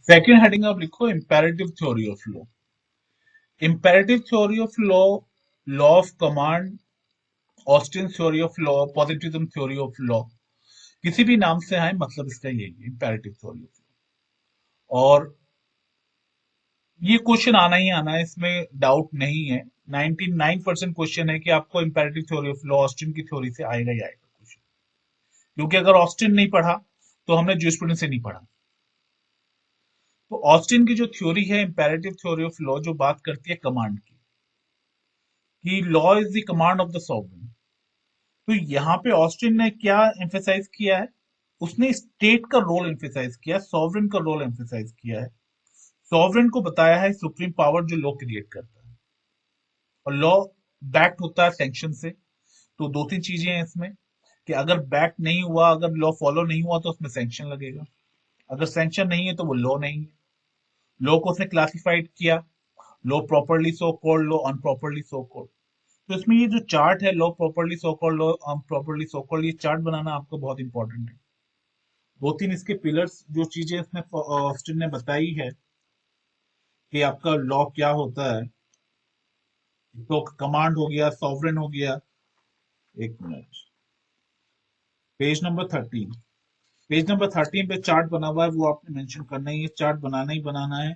Second heading आप लिखो imperative theory of law. Imperative theory of law, law of command, Austin theory of law, positivism theory of law, किसी भी नाम से आए मतलब इसका यही है, इंपेरेटिव थ्योरी ऑफ लॉ। और ये क्वेश्चन आना ही आना है, इसमें डाउट नहीं है। 99% क्वेश्चन है कि आपको imperative theory of law Austin की थ्योरी से आएगा ही आएगा क्वेश्चन, क्योंकि अगर ऑस्टिन नहीं पढ़ा तो हमने जूरिस्प्रूडेंस से नहीं पढ़ा। तो ऑस्टिन की जो थ्योरी है इंपेरेटिव थ्योरी ऑफ लॉ, जो बात करती है कमांड की, कि law is the command of the sovereign. तो यहाँ पे ऑस्टिन ने क्या एम्फेसाइज किया है, उसने स्टेट का रोल एम्फेसाइज किया, सॉवरेन का रोल एम्फेसाइज किया है। सॉवरेन को बताया है सुप्रीम पावर जो लॉ क्रिएट करता है, और लॉ बैक्ड होता है सैंक्शन से। तो दो तीन चीजें हैं इसमें, कि अगर बैक नहीं हुआ, अगर लॉ फॉलो नहीं हुआ तो उसमें सैंक्शन लगेगा, अगर सैंक्शन नहीं है तो वो लॉ नहीं है। लॉ को उसने क्लासिफाइड किया, law properly so called, law improperly so called. तो इसमें ये जो चार्ट है, law properly so called, law improperly so called, ये चार्ट बनाना आपको बहुत इंपॉर्टेंट है। दो तीन इसके पिलर्स, जो चीजें इसमें ऑस्टिन ने बताई है कि आपका लॉ क्या होता है, तो कमांड हो गया, सॉवरेन हो गया। एक minute, page number 13, page number 13 पे चार्ट बना हुआ है, वो आपने मेंशन करना है, ये चार्ट बनाना ही बनाना है।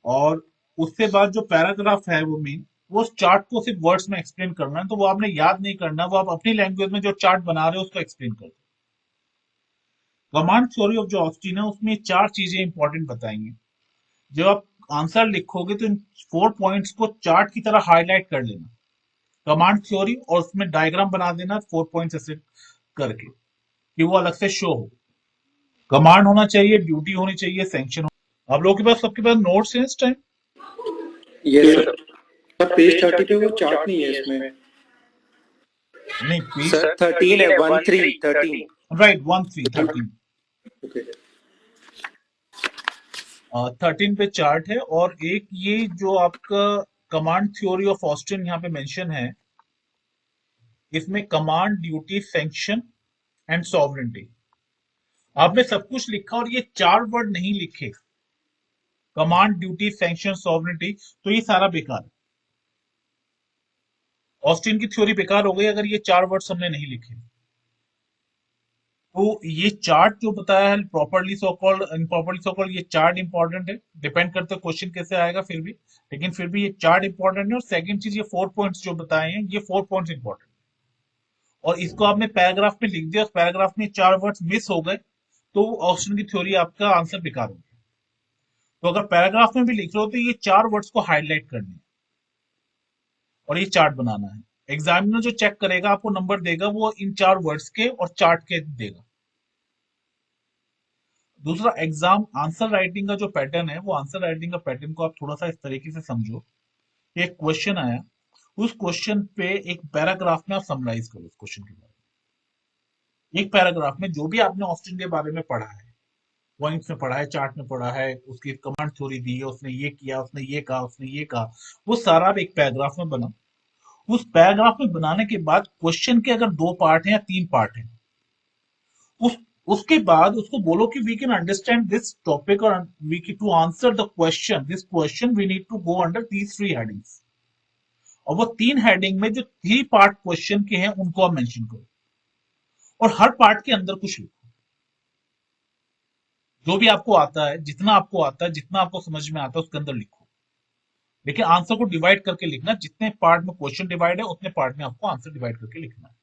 और उसके बाद जो पैराग्राफ है वो मेन, वो उस चार्ट को सिर्फ वर्ड्स में एक्सप्लेन करना है, तो वो आपने याद नहीं करना, वो आप अपनी लैंग्वेज में जो चार्ट बना रहे हो उसको एक्सप्लेन कर दो। कमांड थ्योरी ऑफ जो ऑस्टिन है उसमें चार चीजें इंपॉर्टेंट बताएंगे। जब आप आंसर लिखोगे तो इन 4 पॉइंट्स को चार्ट की तरह हाईलाइट कर लेना, कमांड थ्योरी, और उसमें डायग्राम बना देना 4 पॉइंट्स ऐसे करके, कि वो अलग से शो हो। कमांड होना चाहिए, ड्यूटी होनी चाहिए, सैंक्शन हो। आप लोगों के पास, सबके पास नोट्स हैं इस टाइम? Yes sir. पेज 30 पे वो चार्ट नहीं है इसमें। नहीं, पेज सर 13 है, 13 13। Right, 13 okay. 13 पे चार्ट है। और एक ये जो आपका कमांड थ्योरी ऑफ ऑस्टिन यहाँ पे मेंशन है, इसमें command, duty, sanction and sovereignty, आपने सब कुछ लिखा और ये चार वर्ड नहीं लिखे, कमांड, ड्यूटी, सैंक्शन, सॉवरेंटी, तो ये सारा बेकार है। ऑस्टिन की थ्योरी बेकार हो गई अगर ये चार वर्ड्स हमने नहीं लिखे। तो ये चार्ट जो बताया है, properly so called, improperly so called, ये चार्ट इंपॉर्टेंट है। डिपेंड करते है क्वेश्चन कैसे आएगा, फिर भी, लेकिन फिर भी ये चार्ट इंपॉर्टेंट है। और सेकंड चीज, ये 4 पॉइंट्स जो बताए हैं, ये 4 पॉइंट्स इंपॉर्टेंट, और इसको आपने पैराग्राफ में लिख दिया, उस पैराग्राफ में चार वर्ड्स मिस हो गए तो ऑप्शन की थ्योरी आपका आंसर बेकार हो गया। तो अगर पैराग्राफ में भी लिख रहे हो तो ये चार वर्ड्स को हाईलाइट करने हैं और ये चार्ट बनाना है। एग्जामिनर जो चेक करेगा, आपको नंबर देगा, वो इन चार वर्ड्स के और चार्ट के देगा। दूसरा, एग्जाम आंसर राइटिंग का जो पैटर्न है, वो आंसर राइटिंग का पैटर्न को आप थोड़ा सा इस तरीके से समझो। एक क्वेश्चन आया, उस क्वेश्चन पे एक पैराग्राफ में आप समराइज करो उस क्वेश्चन के बारे में। एक पैराग्राफ में जो भी आपने ऑस्टिन के बारे में पढ़ा है, पॉइंट्स में पढ़ा है, चार्ट में पढ़ा है, उसकी कमांड थ्योरी दी है, उसने ये किया, उसने ये कहा, उसने ये कहा, वो सारा आप एक पैराग्राफ में बना। उस पैराग्राफ में बनाने के बाद क्वेश्चन के अगर 2 पार्ट हैं या 3 पार्ट हैं, उस उसके बाद उसको बोलो कि we can understand this topic, और we to answer the question, this question we need to go under these 3 headings. और वो 3 हेडिंग में जो 3 पार्ट क्वेश्चन के हैं उनको आप मेंशन करो, और हर पार्ट के अंदर कुछ लिखो, जो भी आपको आता है, जितना आपको आता है, जितना आपको समझ में आता है, उसके अंदर लिखो। लेकिन आंसर को डिवाइड करके लिखना, जितने पार्ट में क्वेश्चन डिवाइड है उतने पार्ट में आपको आंसर डिवाइड करके लिखना है।